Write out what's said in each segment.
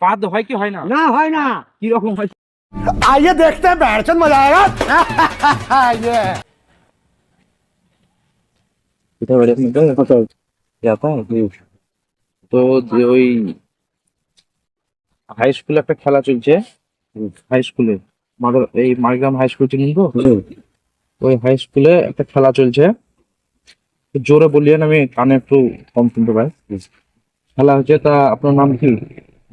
পাদ হয় কি হয় না? না হয় না। কি রকম হয়? आइए देखते हैं बैठचंद मजा आएगा। ये এটা বলে আপনি কত যাতা তো ওই হাই স্কুলে একটা খেলা চলছে। হাই স্কুলে এই মারগ্রাম হাই স্কুল চিনেন তো? ওই হাই স্কুলে একটা খেলা চলছে। জোরে বলিয়েন, আমি কানে একটু কম শুনতে পাই। খেলা হচ্ছে, তা আপনার নাম কি?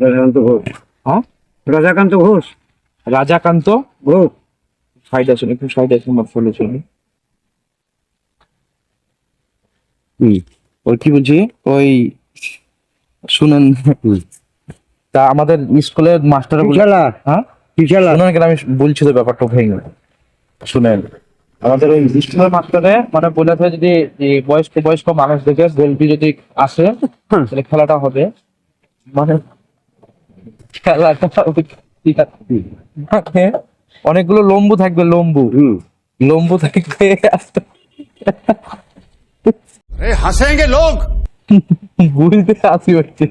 राजाकांत घोष। হ্যাঁ, राजाकांत घोष। রাজাকান্ত घोष। সাইড আছেন, একটু সাইড আছেন, আমার ফলে চলবে। ওই কি বলছি, ওই শুনেন, তা আমাদের স্কুলের মাস্টার খেলা। হ্যাঁ কি খেলা? শুনেন কেন, আমি বলছি তো ব্যাপারটা ভেঙে শুনেন। আমাদের ওই স্কুলের মাস্টারে মানে বলেছে, যদি এই বয়স্ক বয়স্ক মানুষ দেখে গোলটি যদি আসে তাহলে খেলাটা হবে। মানে খেলাটা মানে অনেকগুলো লম্বু থাকবে, লম্বু থাকবে। हंसेंगे लोग। বুঝতে আসি হচ্ছে,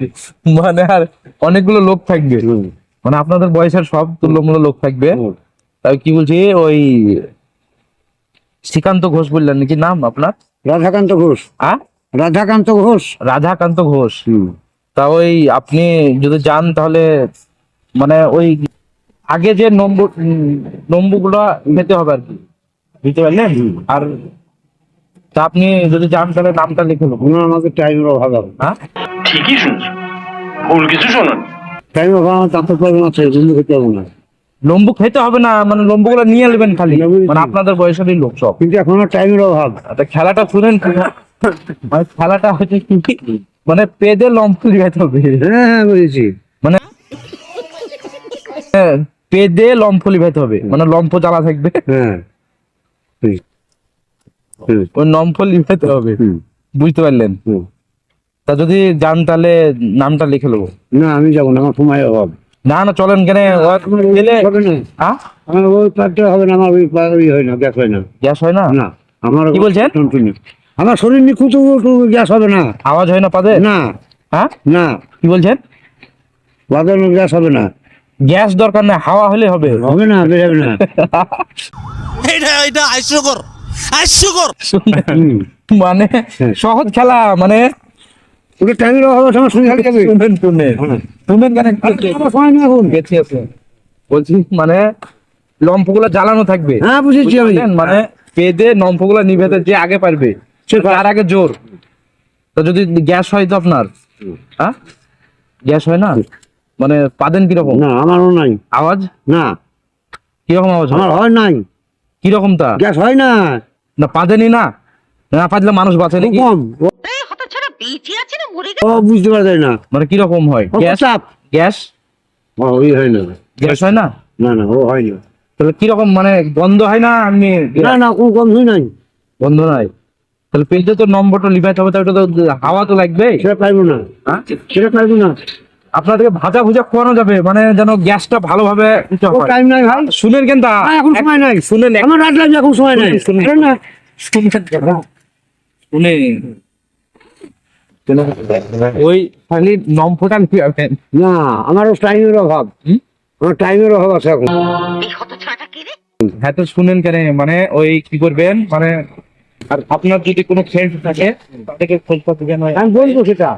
মানে আর অনেকগুলো লোক থাকবে, মানে আপনাদের বয়সের সব তুল্যমূল্য লোক থাকবে। তাই কি বলছি, ওই শ্রীকান্ত ঘোষ বললেন নাকি নাম আপনার? राधाकांत घोष। হ্যাঁ, राधाकांत घोष। রাধাকান্ত ঘোষ। তা ওই আপনি যদি যান তাহলে মানে ওই আগে যে নম্বরগুলো খেতে হবে আর কি, বুঝতে পারলেন? আর তা আপনি যদি যান তাহলে নামটা লিখে নেবো। ওনার আমাদের টাইমের অভাব হবে। হ্যাঁ, ঠিকই শুনছো, ভুল কিছু শোনেন। টাইমের অভাব আমার দাঁতের প্রবলেম আছে, জন্য খেতে হবে না। লম্বু খেতে হবে না, মানে লম্বুগুলো নিয়ে নেবেন খালি, না, বুঝেছি। মানে আপনাদের বয়সেরই লোক সব। কিন্তু এখন আর টাইমের অভাব। তা খেলাটা শুনেন, মানে খেলাটা হচ্ছে কি, মানে পেদে লম্ফু লিখাতে হবে, হ্যাঁ হ্যাঁ বুঝেছি। মানে পেদে লম্ফ লিখাতে হবে, মানে লম্ফ জ্বালা থাকবে, হ্যাঁ ওই লম্ফ লিখাতে হবে, বুঝতে পারলেন? তা যদি যান তাহলে নামটা লিখে নেবো। না আমি যাবো না, আমার সময় অভাব। না না চলেন, কেন গেলে হবে না, হ্যাঁ আমার ওই পাকটা হবে না, আমার ওই হয় না, গ্যাস হয় না। গ্যাস হয় না? না আমার কি বলছেন? আমার শরীর নিখুঁত, গ্যাস হবে না। আওয়াজ হয় না পাদে? না হ্যাঁ, না কি বলছেন? বাদানো গ্যাস হবে না। গ্যাস দরকার না, হাওয়া হলে হবে। হবে না, বেরোবে না। এটা হাস্যকর। মানে সহজ খেলা, মানে ওটা টাইমের অভাব আছে, আমার শরীর হালকা হবে। শুনেন কেন, আমার সময় নেই এখন। গেছি আছে বলছি, মানে লম্ফগুলো জ্বালানো থাকবে। হ্যাঁ বুঝেছি আমি। বুঝলেন? মানে পেদে লম্ফগুলো নিভেতে যে আগে পারবে সে তার আগে জোর। তো যদি গ্যাস হয় তো আপনার, হ্যাঁ গ্যাস হয় না, মানে পাদেন কিরকম না আমারও নাই আওয়াজ, না, কিরকম আওয়াজ হয়? আমার হয় নাই, কিরকম তা? গ্যাস হয় না। না পাদেনি না, না পাদলে মানুষ বাঁচে নাকি? কম ও বুঝতে পারা যায় না। মানে কিরকম হয়? ও গ্যাস, চাপ। গ্যাস ওই হয় না, গ্যাস হয় না? না না ও হয় না। তাহলে কিরকম, মানে গন্ধ হয় না? আমি না না কোনো গন্ধই নাই। গন্ধ নাই, তাহলে পেজে তো নম্বরটা লিখাইতে হবে, ওটা তো হাওয়া তো লাগবে। সেটা পাইবো না, হ্যাঁ, সেটা পাইবো না। আপনাদেরকে ভাজা ভুজা খাওয়ানো যাবে, মানে যেন গ্যাসটা ভালোভাবে ও টাইম নাই ভাই। শুনেন কেন তা, এখন সময় নাই। শুনেন আমার রাত লাগবে, এখন সময় নাই। শুনুন। শুনেন না, ওই খালি নম্বরটা লিখাবেন। না আমারও টাইমের অভাব। আমার টাইমের অভাব আছে এখন। হ্যাঁ তো শুনেন কেন, মানে ওই কি করবেন, মানে আর আপনার যদি কোনো ফ্রেন্ড থাকে তাদেরকে খোঁজ খবর দিবেন। আমি বলবো সেটা,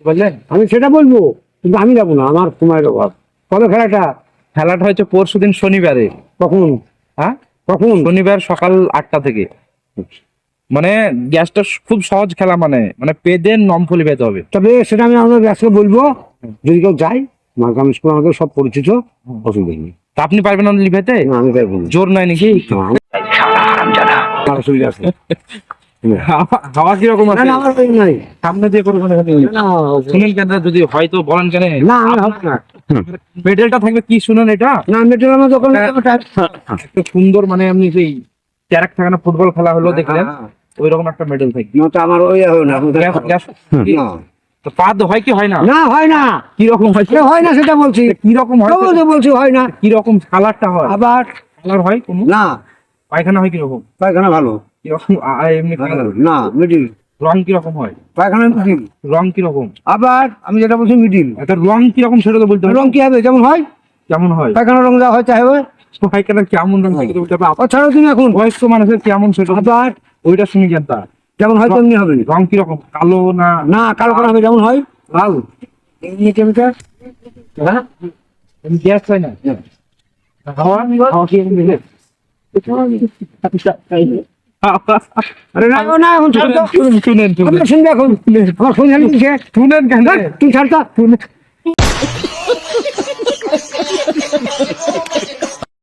বুঝলেন? আমি সেটা বলবো, কিন্তু আমি যাবো না, আমার সময়ের অভাব। কবে খেলাটা? খেলাটা হচ্ছে পরশুদিন শনিবারে। কখন? হ্যাঁ, কখন? শনিবার সকাল 8টা থেকে। মানে গ্যাসটা খুব সহজ খেলা, মানে মানে পেদের নমফলি পেতে হবে। তবে সেটা আমি আমাদের ব্যবসা বলবো, যদি কেউ যায়। মার্কাম স্কুল আমাদের সব পরিচিত, অসুবিধা নেই। তা আপনি পারবেন না লিখাইতে? না, আমি পারবো না। জোর নাই নাকি? আমার অসুবিধা আছে। হাওয়া কিরকম না আছে? না আমার ওই নাই। সামনে দিয়ে করবেন না শুনেন কেন, যদি হয়তো বলেন কেন, না আমি হবে না। মেডেলটা থাকবে কি শুনেন, এটা না মেটেরিয়াল আমার দোকানে একটা সুন্দর, মানে আপনি সেই ট্যারাক থাকে না, ফুটবল খেলা হলো দেখলেন, ওই রকম একটা মেডেল থাকবে। না তো আমার ওই হবে না। না তো পাদ হয় কি হয় না? না হয় না। কিরকম হয়? সেটা হয় না, সেটা বলছি। কিরকম হয়? তবুও তো বলছি হয় না। কিরকম কালারটা হয়? আবার কালার হয় কোনো? না, পায়খানা হয় কিরকম? পায়খানা ভালো। কিরকম এমনি কালার? না মিডিল। রং কিরকম হয়? পায়খানা মিডিল। রং কিরকম? আবার আমি যেটা বলছি মিডিল। একটা রং কিরকম সেটা তো বলতে হবে। রং কি হবে? যেমন হয় কেমন হয়? পায়খানা রং যা হয় চাই হবে। পায়খানা কেমন রং সেটা তো বলতে হবে। ও ছাড়ো তুমি এখন। বয়স্ক মানুষের কেমন সেটা আবার ওইটা শুনি কেন তা? যেমন হয় তেমনি হবে। রং কিরকম? কালো না না কালো করা হবে যেমন হয়। লাল? হ্যাঁ গ্যাস হয় না? হাওয়া হাওয়া কি মিলে? আরে না ও না এখন ছাড় তো। শুনেন আমরা শুনবে এখন। আমার ফোন জানি দিছে। শুনেন কেন? তুই ছাড় তো।